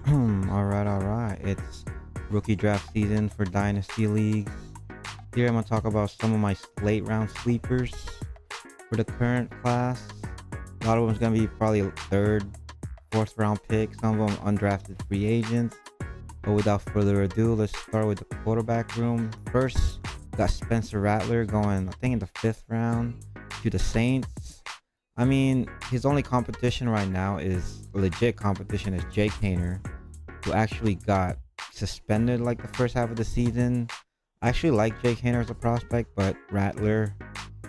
All right. It's rookie draft season for Dynasty leagues. Here I'm gonna talk about some of my late round sleepers for the current class. A lot of them's gonna be probably third, fourth round picks. Some of them undrafted free agents. But without further ado, let's start with the quarterback room. First, got Spencer Rattler going, I think, in the fifth round to the Saints. I mean, his only competition right now is legit competition is Jake Hayner, who actually got suspended like the first half of the season. I actually like Jake Hayner as a prospect, but Rattler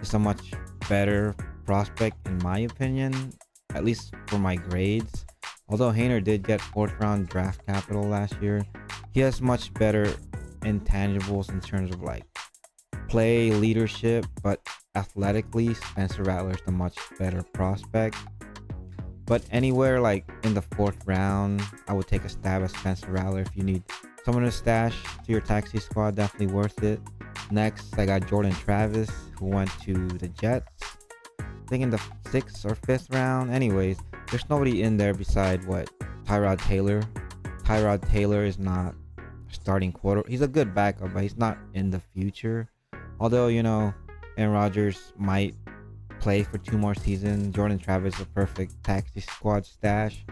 is a much better prospect in my opinion, at least for my grades. Although Hayner did get fourth round draft capital last year, he has much better intangibles in terms of like play, leadership, but athletically, Spencer Rattler is the much better prospect. But anywhere like in the fourth round, I would take a stab at Spencer Rattler if you need someone to stash to your taxi squad. Definitely worth it. Next, I got Jordan Travis, who went to the Jets. I think in the sixth or fifth round. Anyways, there's nobody in there beside what Tyrod Taylor. Tyrod Taylor is not starting quarter. He's a good backup, but he's not in the future. Although Aaron Rodgers might play for two more seasons. Jordan Travis is a perfect taxi squad stash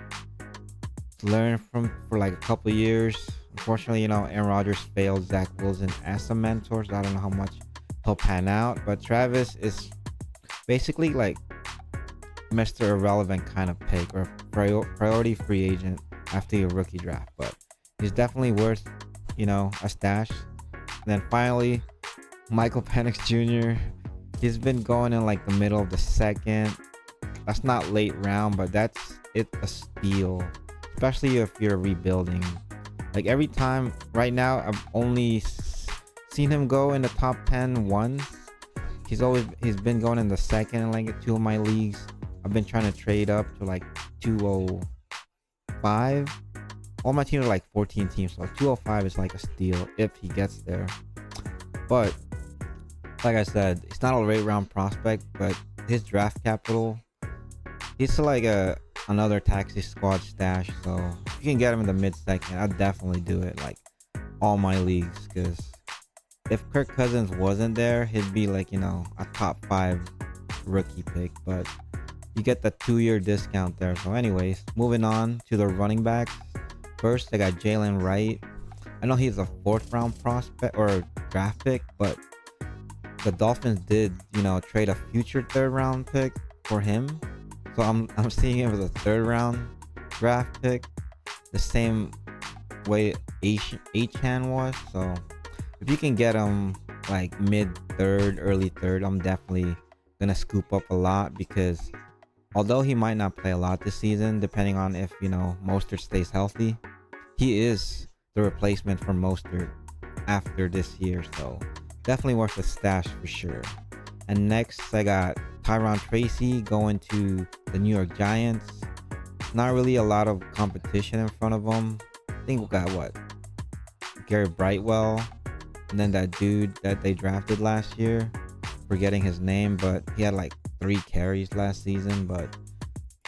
to learn from for like a couple of years. Unfortunately, Aaron Rodgers failed Zach Wilson as a mentor, so I don't know how much he'll pan out. But Travis is basically like Mr. Irrelevant kind of pick or priority free agent after your rookie draft. But he's definitely worth, a stash. And then finally, Michael Penix Jr. He's been going in like the middle of the second. That's not late round, but that's a steal, especially if you're rebuilding. Like every time right now, I've only seen him go in the top 10 once. He's been going in the second in like two of my leagues. I've been trying to trade up to like 205. All my teams are like 14 teams, so 205 is like a steal if he gets there. But like I said, he's not a late round prospect, but his draft capital, he's like another taxi squad stash. So if you can get him in the mid second, I'd definitely do it. Like all my leagues, because if Kirk Cousins wasn't there, he'd be like a top 5 rookie pick. But you get the 2-year discount there. So anyways, moving on to the running backs. First, I got Jalen Wright. I know he's a fourth round prospect or draft pick, but the Dolphins did, trade a future third round pick for him. So I'm seeing him as a third round draft pick, the same way Achan was. So if you can get him like mid third, early third, I'm definitely gonna scoop up a lot, because although he might not play a lot this season, depending on if Mostert stays healthy, he is the replacement for Mostert after this year. So definitely worth a stash for sure. And next, I got Tyron Tracy going to the New York Giants. Not really a lot of competition in front of him. I think we got Gary Brightwell, and then that dude that they drafted last year, forgetting his name, but he had like 3 carries last season. But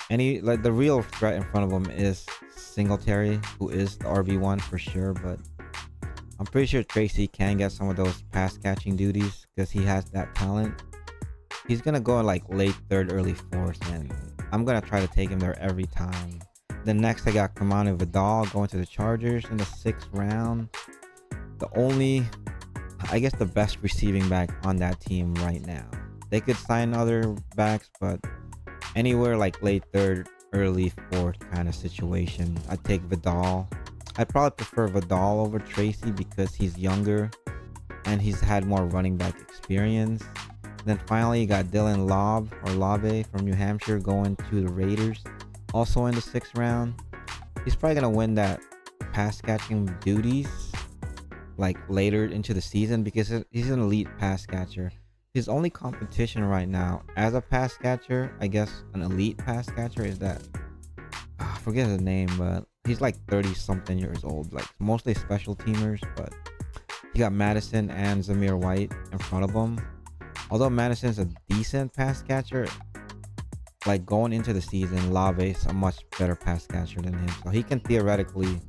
the real threat in front of him is Singletary, who is the RB1 for sure. But I'm pretty sure Tracy can get some of those pass catching duties because he has that talent. He's gonna go in like late third, early fourth, and I'm gonna try to take him there every time. Then next, I got Kamanu Vidal going to the Chargers in the 6th round. The best receiving back on that team right now. They could sign other backs, but anywhere like late third, early fourth kind of situation, I'd take Vidal. I'd probably prefer Vidal over Tracy because he's younger and he's had more running back experience. Then finally, you got Dylan Lave from New Hampshire going to the Raiders, also in the 6th round. He's probably gonna win that pass catching duties like later into the season because he's an elite pass catcher. His only competition right now as a pass catcher, I guess an elite pass catcher, is that I forget his name, but he's like 30 something years old, like mostly special teamers. But he got Madison and Zamir White in front of him. Although Madison's a decent pass catcher, like going into the season, Lave is a much better pass catcher than him, so he can theoretically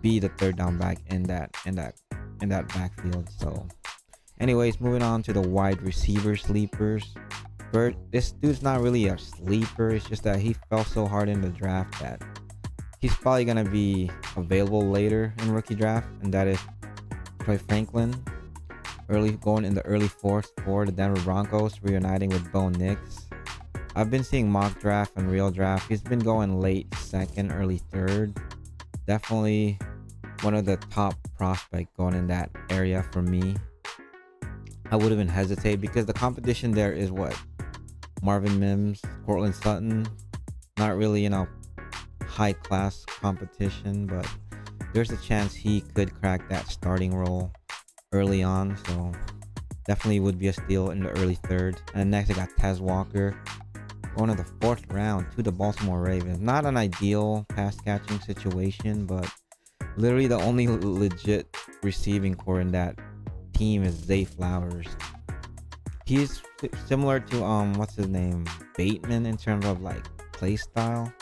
be the third down back in that backfield. So, anyways, moving on to the wide receiver sleepers. Bert, this dude's not really a sleeper. It's just that he fell so hard in the draft that he's probably gonna be available later in rookie draft, and that is Troy Franklin. Early going in the early fourth for the Denver Broncos, reuniting with Bo Nix. I've been seeing mock draft and real draft. He's been going late second, early third. Definitely one of the top prospects going in that area for me. I would even hesitate because the competition there is what? Marvin Mims, Cortland Sutton. Not really, high class competition, but there's a chance he could crack that starting role early on. So definitely would be a steal in the early third. And next I got Tez Walker going to the fourth round to the Baltimore Ravens. Not an ideal pass catching situation, but literally the only legit receiving core in that team is Zay Flowers. He's similar to what's his name, Bateman, in terms of like play style.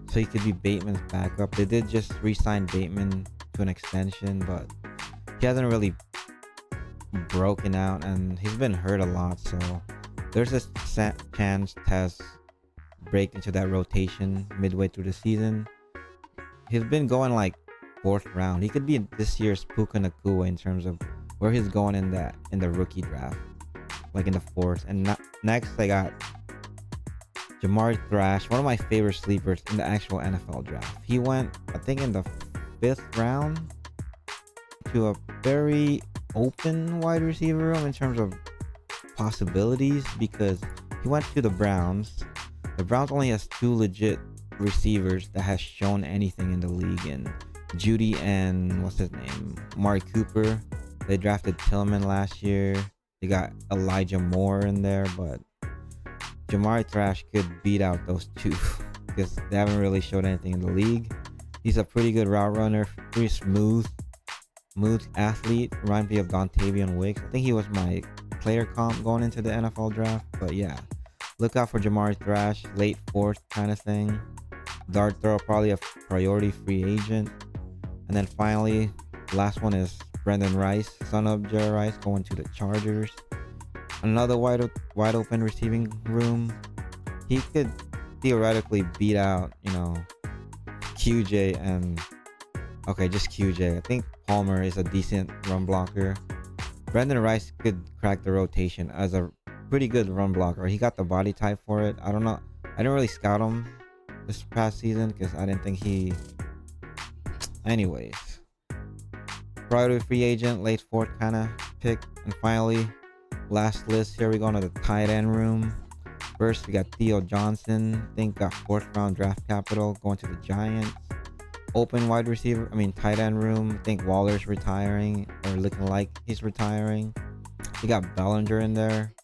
So he could be Bateman's backup. They did just re-sign Bateman to an extension, but he hasn't really broken out and he's been hurt a lot. So there's a chance Tez break into that rotation midway through the season. He's been going like fourth round. He could be this year's Puka Nacua in terms of where he's going in the rookie draft, like in the fourth. And next I got Jamari Thrash, one of my favorite sleepers in the actual NFL draft. He went, I think, in the fifth round to a very open wide receiver room in terms of possibilities because he went to the Browns. The Browns only has two legit receivers that has shown anything in the league, and Judy and what's his name, Amari Cooper. They drafted Tillman last year. They got Elijah Moore in there, but Jamari Thrash could beat out those two because they haven't really showed anything in the league. He's a pretty good route runner, pretty smooth athlete. Reminds me of Dontavian Wicks. I think he was my player comp going into the NFL draft. But yeah, look out for Jamari Thrash, late fourth kind of thing. Dart throw, probably a priority free agent. And then finally, last one is Brendan Rice, son of Jerry Rice, going to the Chargers. Another wide open receiving room. He could theoretically beat out, QJ and just QJ. I think Palmer is a decent run blocker. Brendan Rice could crack the rotation as a pretty good run blocker. He got the body type for it. I don't know. I didn't really scout him this past season because I didn't think he. Anyways, priority free agent, late fourth kind of pick, and finally, last list here we go to the tight end room. First, we got Theo Johnson. I think got fourth round draft capital going to the Giants. Open tight end room. I think Waller's retiring or looking like he's retiring. We got Bellinger in there.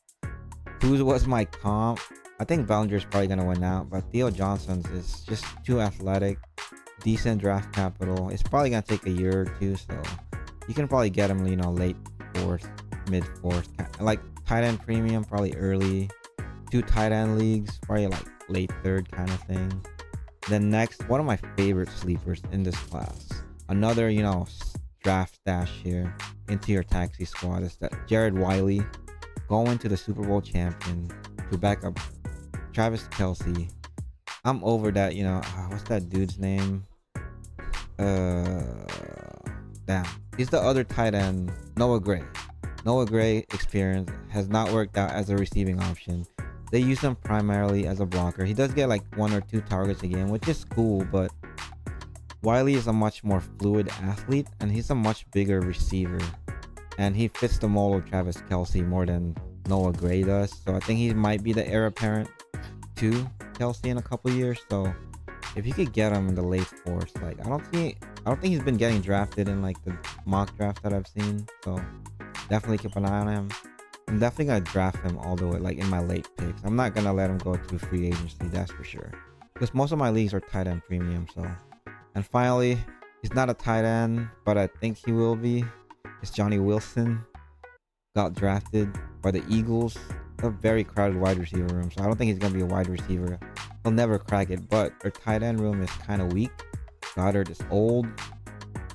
Who was my comp? I think Bellinger's probably gonna win out, but Theo Johnson's is just too athletic. Decent draft capital. It's probably gonna take a year or two, so you can probably get him, late fourth, mid fourth, like tight end premium, probably early. 2 tight end leagues, probably like late third kind of thing. Then next, one of my favorite sleepers in this class, another draft stash here into your taxi squad, is that Jared Wiley going to the Super Bowl champion to back up Travis Kelce. I'm over that. What's that dude's name? Damn, he's the other tight end, Noah Gray. Noah Gray experience has not worked out as a receiving option. They use him primarily as a blocker. He does get like 1 or 2 targets a game, which is cool, but Wiley is a much more fluid athlete and he's a much bigger receiver. And he fits the mold of Travis Kelce more than Noah Gray does. So I think he might be the heir apparent to Kelce in a couple years. So if you could get him in the late fourth, like I don't think he's been getting drafted in like the mock draft that I've seen. So definitely keep an eye on him. I'm definitely gonna draft him all the way, like in my late picks. I'm not gonna let him go through free agency, that's for sure. Because most of my leagues are tight end premium. So, and finally, he's not a tight end, but I think he will be. It's Johnny Wilson. Got drafted by the Eagles. a very crowded wide receiver room, so I don't think he's gonna be a wide receiver. He'll never crack it. But their tight end room is kind of weak. Goddard is old,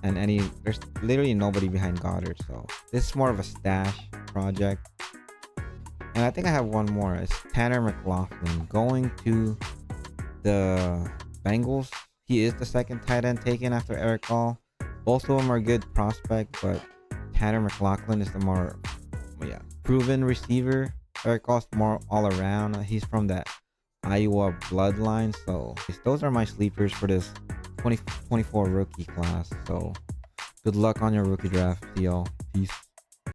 and there's literally nobody behind Goddard, so this is more of a stash project. And I think I have one more. It's Tanner McLaughlin going to the Bengals. He is the second tight end taken after Eric Hall. Both of them are good prospect, but Tanner McLaughlin is the more proven receiver. Eric Hall's more all around. He's from that Iowa bloodline. So those are my sleepers for this 2024 rookie class. So good luck on your rookie draft. See y'all. Peace.